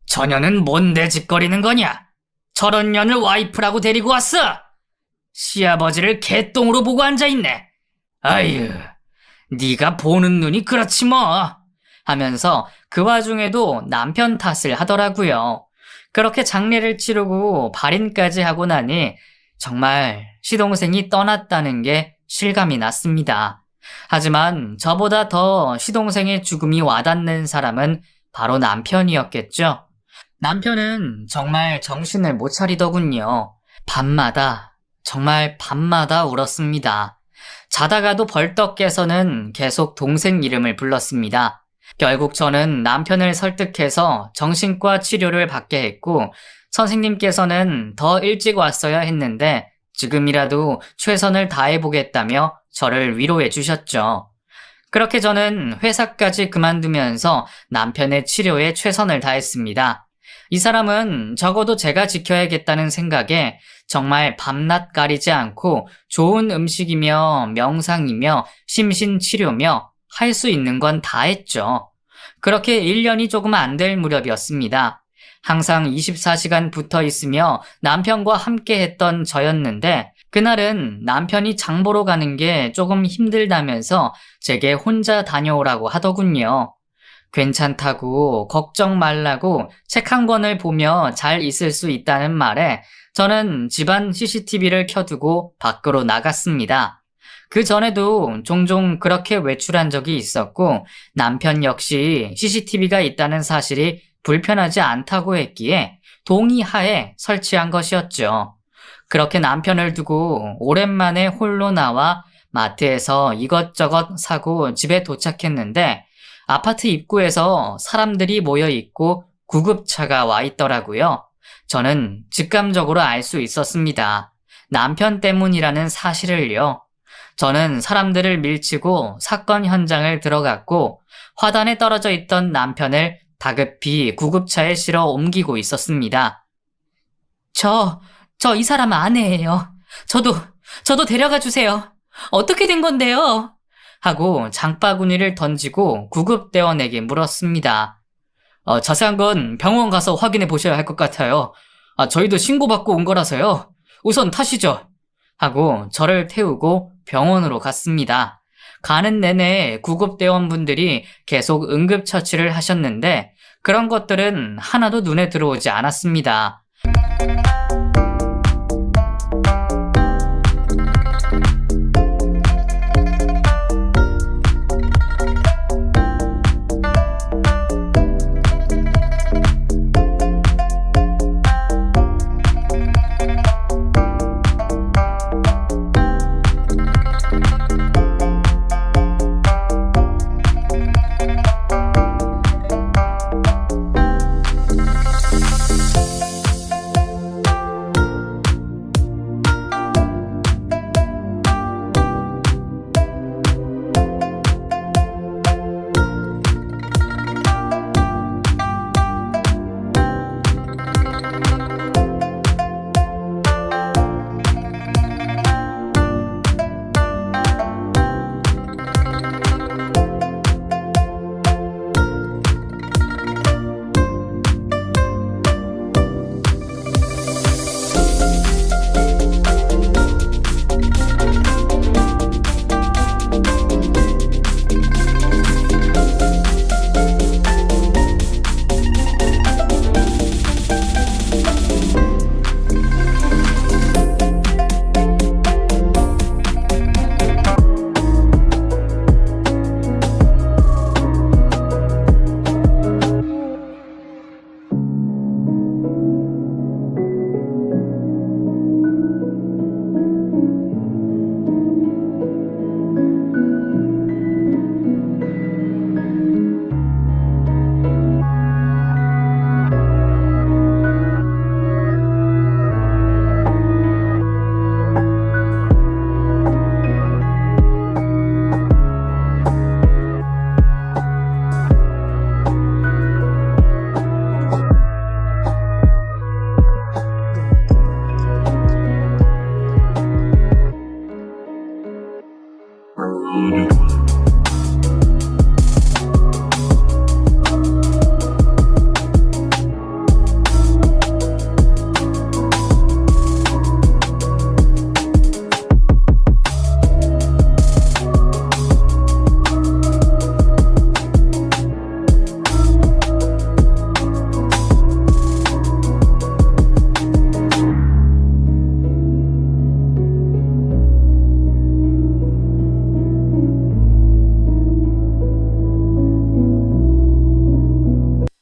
저 년은 뭔데 짓거리는 거냐? 저런 년을 와이프라고 데리고 왔어? 시아버지를 개똥으로 보고 앉아있네. 아유, 네가 보는 눈이 그렇지 뭐. 하면서 그 와중에도 남편 탓을 하더라고요. 그렇게 장례를 치르고 발인까지 하고 나니 정말 시동생이 떠났다는 게 실감이 났습니다. 하지만 저보다 더 시동생의 죽음이 와닿는 사람은 바로 남편이었겠죠. 남편은 정말 정신을 못 차리더군요. 정말 밤마다 울었습니다. 자다가도 벌떡 깨서는 계속 동생 이름을 불렀습니다. 결국 저는 남편을 설득해서 정신과 치료를 받게 했고 선생님께서는 더 일찍 왔어야 했는데 지금이라도 최선을 다해보겠다며 저를 위로해 주셨죠. 그렇게 저는 회사까지 그만두면서 남편의 치료에 최선을 다했습니다. 이 사람은 적어도 제가 지켜야겠다는 생각에 정말 밤낮 가리지 않고 좋은 음식이며 명상이며 심신치료며 할 수 있는 건 다 했죠. 그렇게 1년이 조금 안 될 무렵이었습니다. 항상 24시간 붙어 있으며 남편과 함께 했던 저였는데 그날은 남편이 장 보러 가는 게 조금 힘들다면서 제게 혼자 다녀오라고 하더군요. 괜찮다고 걱정 말라고 책 한 권을 보며 잘 있을 수 있다는 말에 저는 집안 CCTV를 켜두고 밖으로 나갔습니다. 그 전에도 종종 그렇게 외출한 적이 있었고 남편 역시 CCTV가 있다는 사실이 불편하지 않다고 했기에 동의하에 설치한 것이었죠. 그렇게 남편을 두고 오랜만에 홀로 나와 마트에서 이것저것 사고 집에 도착했는데 아파트 입구에서 사람들이 모여 있고 구급차가 와 있더라고요. 저는 직감적으로 알 수 있었습니다. 남편 때문이라는 사실을요. 저는 사람들을 밀치고 사건 현장을 들어갔고 화단에 떨어져 있던 남편을 다급히 구급차에 실어 옮기고 있었습니다. 저 이 사람 아내예요. 저도 데려가 주세요. 어떻게 된 건데요? 하고 장바구니를 던지고 구급대원에게 물었습니다. 자세한 건 병원 가서 확인해 보셔야 할 것 같아요. 저희도 신고받고 온 거라서요. 우선 타시죠. 하고 저를 태우고 병원으로 갔습니다. 가는 내내 구급대원분들이 계속 응급처치를 하셨는데 그런 것들은 하나도 눈에 들어오지 않았습니다.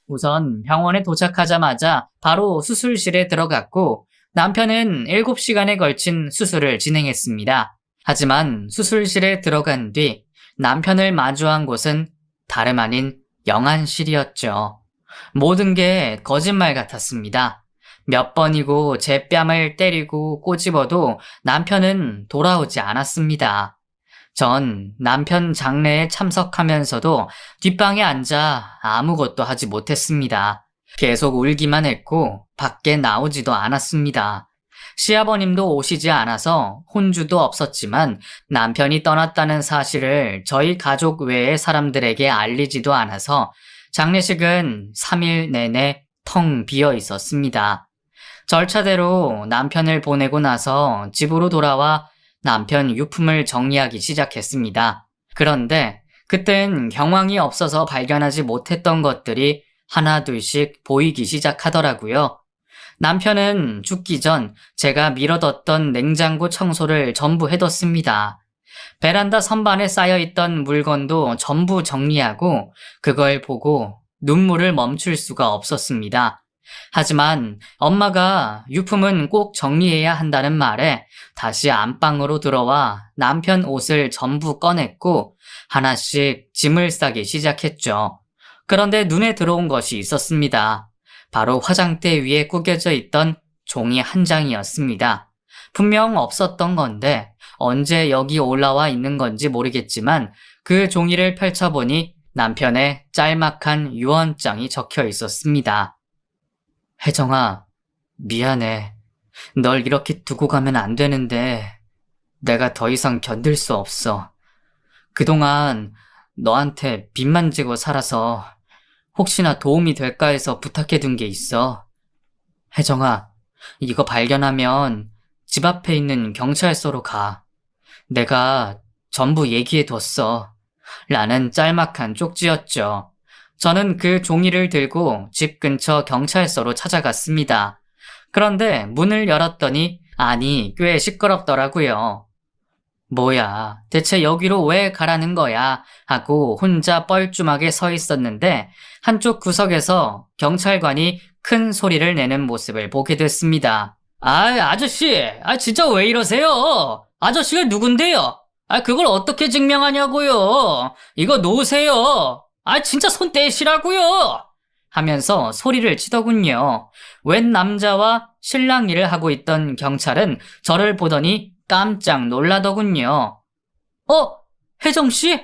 우선 병원에 도착하자마자 바로 수술실에 들어갔고 남편은 7시간에 걸친 수술을 진행했습니다. 하지만 수술실에 들어간 뒤 남편을 마주한 곳은 다름 아닌 영안실이었죠. 모든 게 거짓말 같았습니다. 몇 번이고 제 뺨을 때리고 꼬집어도 남편은 돌아오지 않았습니다. 전 남편 장례에 참석하면서도 뒷방에 앉아 아무것도 하지 못했습니다. 계속 울기만 했고 밖에 나오지도 않았습니다. 시아버님도 오시지 않아서 혼주도 없었지만 남편이 떠났다는 사실을 저희 가족 외의 사람들에게 알리지도 않아서 장례식은 3일 내내 텅 비어 있었습니다. 절차대로 남편을 보내고 나서 집으로 돌아와 남편 유품을 정리하기 시작했습니다. 그런데 그땐 경황이 없어서 발견하지 못했던 것들이 하나둘씩 보이기 시작하더라고요. 남편은 죽기 전 제가 미뤄뒀던 냉장고 청소를 전부 해뒀습니다. 베란다 선반에 쌓여있던 물건도 전부 정리하고 그걸 보고 눈물을 멈출 수가 없었습니다. 하지만 엄마가 유품은 꼭 정리해야 한다는 말에 다시 안방으로 들어와 남편 옷을 전부 꺼냈고 하나씩 짐을 싸기 시작했죠. 그런데 눈에 들어온 것이 있었습니다. 바로 화장대 위에 구겨져 있던 종이 한 장이었습니다. 분명 없었던 건데 언제 여기 올라와 있는 건지 모르겠지만 그 종이를 펼쳐보니 남편의 짤막한 유언장이 적혀 있었습니다. 혜정아, 미안해. 널 이렇게 두고 가면 안 되는데 내가 더 이상 견딜 수 없어. 그동안 너한테 빚만 지고 살아서 혹시나 도움이 될까 해서 부탁해둔 게 있어. 혜정아, 이거 발견하면 집 앞에 있는 경찰서로 가. 내가 전부 얘기해뒀어. 라는 짤막한 쪽지였죠. 저는 그 종이를 들고 집 근처 경찰서로 찾아갔습니다. 그런데 문을 열었더니 아니, 꽤 시끄럽더라고요. 뭐야, 대체 여기로 왜 가라는 거야? 하고 혼자 뻘쭘하게 서 있었는데 한쪽 구석에서 경찰관이 큰 소리를 내는 모습을 보게 됐습니다. 아저씨, 진짜 왜 이러세요? 아저씨가 누군데요? 그걸 어떻게 증명하냐고요? 이거 놓으세요. 진짜 손 떼시라고요. 하면서 소리를 치더군요. 웬 남자와 실랑 일을 하고 있던 경찰은 저를 보더니 깜짝 놀라더군요. 혜정씨?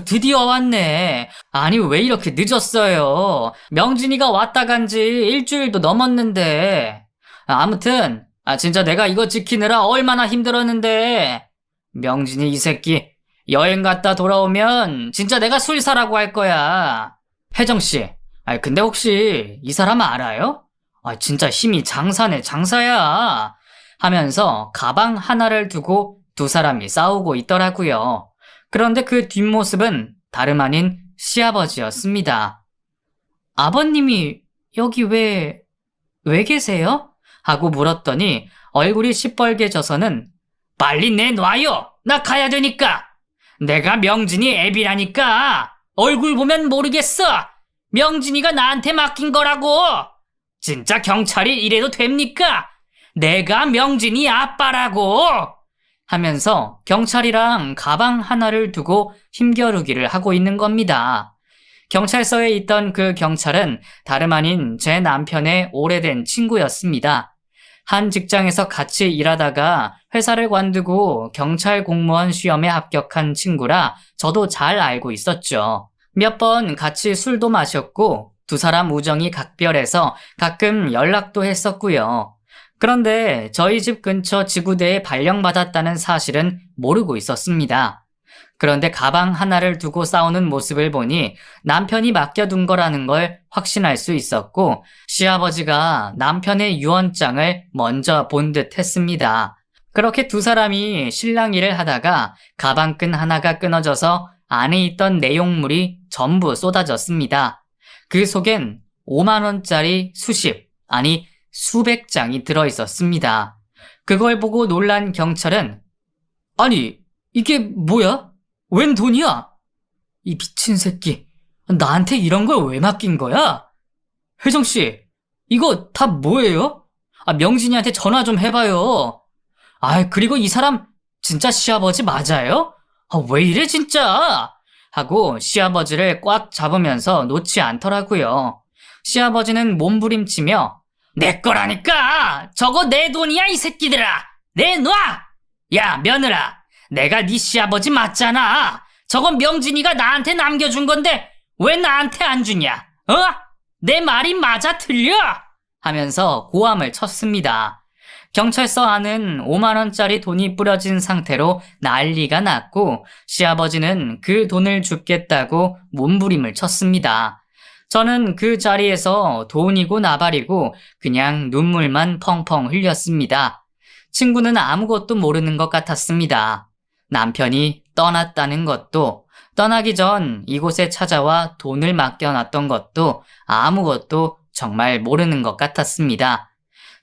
드디어 왔네. 아니, 왜 이렇게 늦었어요? 명진이가 왔다 간 지 일주일도 넘었는데. 아무튼, 진짜 내가 이거 지키느라 얼마나 힘들었는데. 명진이 이 새끼, 여행 갔다 돌아오면 진짜 내가 술 사라고 할 거야. 혜정씨, 근데 혹시 이 사람 알아요? 진짜 힘이 장사네, 장사야. 하면서 가방 하나를 두고 두 사람이 싸우고 있더라고요. 그런데 그 뒷모습은 다름 아닌 시아버지였습니다. 아버님이 여기 왜 계세요? 하고 물었더니 얼굴이 시뻘개져서는 빨리 내놔요! 나 가야 되니까! 내가 명진이 애비라니까! 얼굴 보면 모르겠어! 명진이가 나한테 맡긴 거라고! 진짜 경찰이 이래도 됩니까? 내가 명진이 아빠라고! 하면서 경찰이랑 가방 하나를 두고 힘겨루기를 하고 있는 겁니다. 경찰서에 있던 그 경찰은 다름 아닌 제 남편의 오래된 친구였습니다. 한 직장에서 같이 일하다가 회사를 관두고 경찰 공무원 시험에 합격한 친구라 저도 잘 알고 있었죠. 몇 번 같이 술도 마셨고 두 사람 우정이 각별해서 가끔 연락도 했었고요. 그런데 저희 집 근처 지구대에 발령받았다는 사실은 모르고 있었습니다. 그런데 가방 하나를 두고 싸우는 모습을 보니 남편이 맡겨둔 거라는 걸 확신할 수 있었고 시아버지가 남편의 유언장을 먼저 본 듯 했습니다. 그렇게 두 사람이 실랑이를 하다가 가방끈 하나가 끊어져서 안에 있던 내용물이 전부 쏟아졌습니다. 그 속엔 5만 원짜리 수백 장이 들어있었습니다. 그걸 보고 놀란 경찰은 아니, 이게 뭐야? 웬 돈이야? 이 미친 새끼, 나한테 이런 걸 왜 맡긴 거야? 혜정씨, 이거 다 뭐예요? 명진이한테 전화 좀 해봐요. 그리고 이 사람 진짜 시아버지 맞아요? 왜 이래 진짜? 하고 시아버지를 꽉 잡으면서 놓지 않더라고요. 시아버지는 몸부림치며 내 거라니까! 저거 내 돈이야, 이 새끼들아! 내놔! 야, 며느라! 내가 네 시아버지 맞잖아! 저건 명진이가 나한테 남겨준 건데 왜 나한테 안 주냐? 어? 내 말이 맞아 틀려? 하면서 고함을 쳤습니다. 경찰서 안은 5만원짜리 돈이 뿌려진 상태로 난리가 났고 시아버지는 그 돈을 줍겠다고 몸부림을 쳤습니다. 저는 그 자리에서 돈이고 나발이고 그냥 눈물만 펑펑 흘렸습니다. 친구는 아무것도 모르는 것 같았습니다. 남편이 떠났다는 것도, 떠나기 전 이곳에 찾아와 돈을 맡겨놨던 것도 아무것도 정말 모르는 것 같았습니다.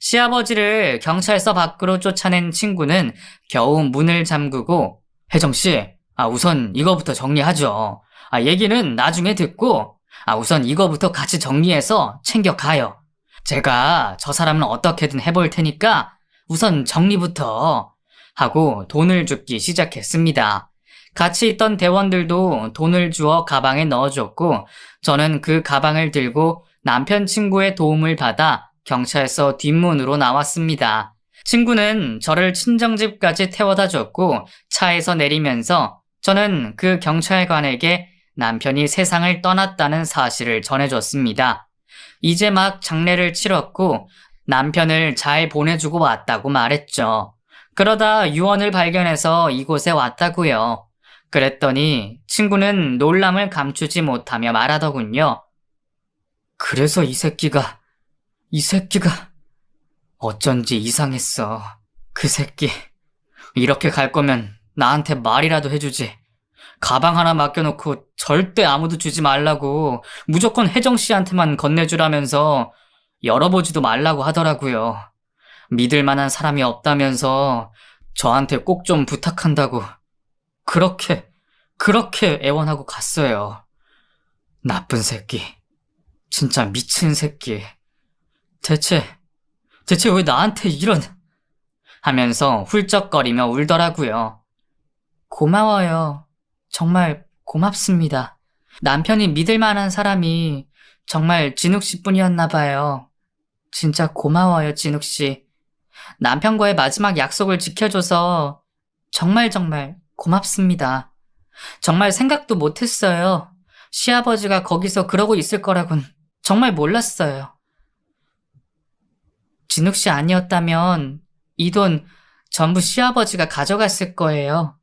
시아버지를 경찰서 밖으로 쫓아낸 친구는 겨우 문을 잠그고 혜정씨, 우선 이거부터 정리하죠. 얘기는 나중에 듣고 우선 이거부터 같이 정리해서 챙겨가요. 제가 저 사람은 어떻게든 해볼 테니까 우선 정리부터 하고 돈을 줍기 시작했습니다. 같이 있던 대원들도 돈을 주어 가방에 넣어줬고 저는 그 가방을 들고 남편 친구의 도움을 받아 경찰서 뒷문으로 나왔습니다. 친구는 저를 친정집까지 태워다 줬고 차에서 내리면서 저는 그 경찰관에게 남편이 세상을 떠났다는 사실을 전해줬습니다. 이제 막 장례를 치렀고 남편을 잘 보내주고 왔다고 말했죠. 그러다 유언을 발견해서 이곳에 왔다고요. 그랬더니 친구는 놀람을 감추지 못하며 말하더군요. 그래서 이 새끼가 어쩐지 이상했어. 그 새끼 이렇게 갈 거면 나한테 말이라도 해주지. 가방 하나 맡겨놓고 절대 아무도 주지 말라고 무조건 혜정 씨한테만 건네주라면서 열어보지도 말라고 하더라고요. 믿을 만한 사람이 없다면서 저한테 꼭 좀 부탁한다고 그렇게 애원하고 갔어요. 나쁜 새끼. 진짜 미친 새끼. 대체 왜 나한테 이런 하면서 훌쩍거리며 울더라고요. 고마워요. 정말 고맙습니다. 남편이 믿을 만한 사람이 정말 진욱 씨뿐이었나 봐요. 진짜 고마워요, 진욱 씨. 남편과의 마지막 약속을 지켜줘서 정말 고맙습니다. 정말 생각도 못했어요. 시아버지가 거기서 그러고 있을 거라곤 정말 몰랐어요. 진욱 씨 아니었다면 이 돈 전부 시아버지가 가져갔을 거예요.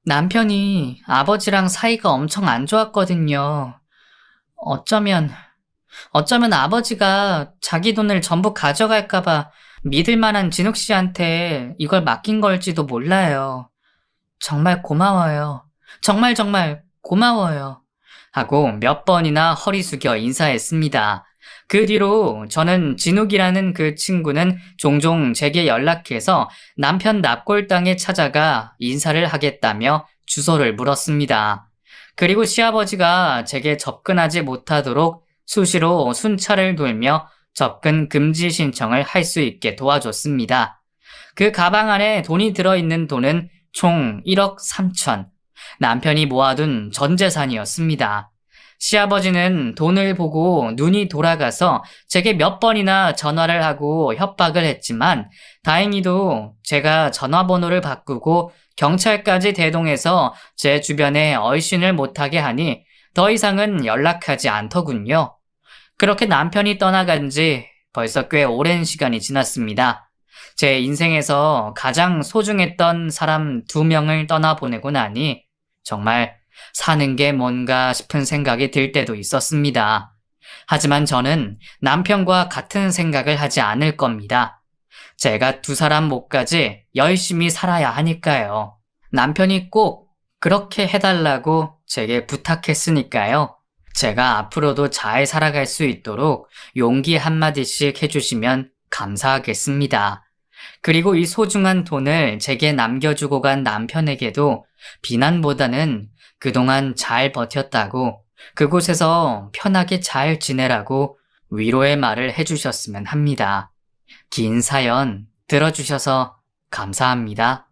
남편이 아버지랑 사이가 엄청 안 좋았거든요. 어쩌면 아버지가 자기 돈을 전부 가져갈까봐 믿을 만한 진욱 씨한테 이걸 맡긴 걸지도 몰라요. 정말 고마워요. 정말 고마워요. 하고 몇 번이나 허리 숙여 인사했습니다. 그 뒤로 저는 진욱이라는 그 친구는 종종 제게 연락해서 남편 납골당에 찾아가 인사를 하겠다며 주소를 물었습니다. 그리고 시아버지가 제게 접근하지 못하도록 수시로 순찰을 돌며 접근 금지 신청을 할 수 있게 도와줬습니다. 그 가방 안에 돈이 들어있는 돈은 총 1억 3천, 남편이 모아둔 전 재산이었습니다. 시아버지는 돈을 보고 눈이 돌아가서 제게 몇 번이나 전화를 하고 협박을 했지만 다행히도 제가 전화번호를 바꾸고 경찰까지 대동해서 제 주변에 얼씬을 못하게 하니 더 이상은 연락하지 않더군요. 그렇게 남편이 떠나간 지 벌써 꽤 오랜 시간이 지났습니다. 제 인생에서 가장 소중했던 사람 2명을 떠나보내고 나니 정말 사는 게 뭔가 싶은 생각이 들 때도 있었습니다. 하지만 저는 남편과 같은 생각을 하지 않을 겁니다. 제가 2사람 몫까지 열심히 살아야 하니까요. 남편이 꼭 그렇게 해달라고 제게 부탁했으니까요. 제가 앞으로도 잘 살아갈 수 있도록 용기 한마디씩 해주시면 감사하겠습니다. 그리고 이 소중한 돈을 제게 남겨주고 간 남편에게도 비난보다는 그동안 잘 버텼다고 그곳에서 편하게 잘 지내라고 위로의 말을 해주셨으면 합니다. 긴 사연 들어주셔서 감사합니다.